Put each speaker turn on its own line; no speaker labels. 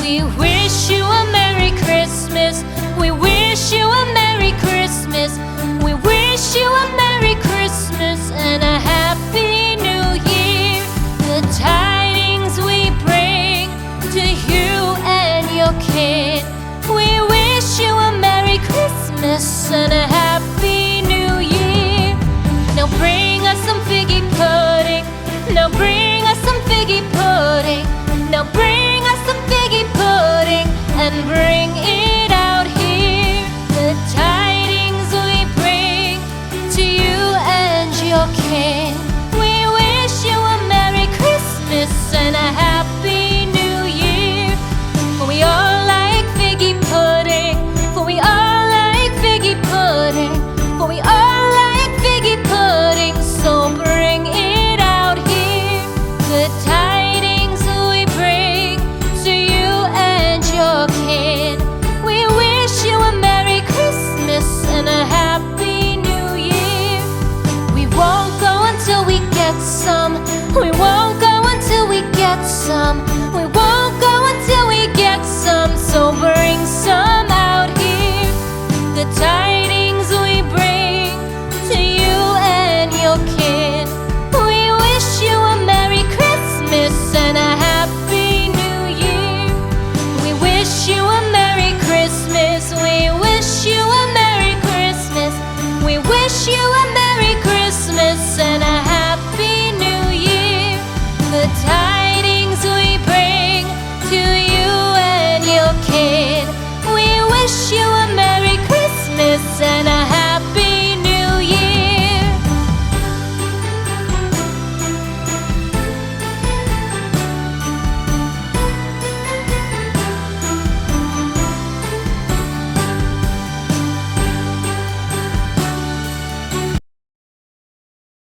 We wish you a Merry Christmas. We wish you a Merry Christmas. We wish you a Merry Christmas and a Happy New Year. The tidings we bring to you and your kin. We wish you a Merry Christmas and a Happy New Year. Now bring us some figgy pudding. Now bring us some figgy pudding.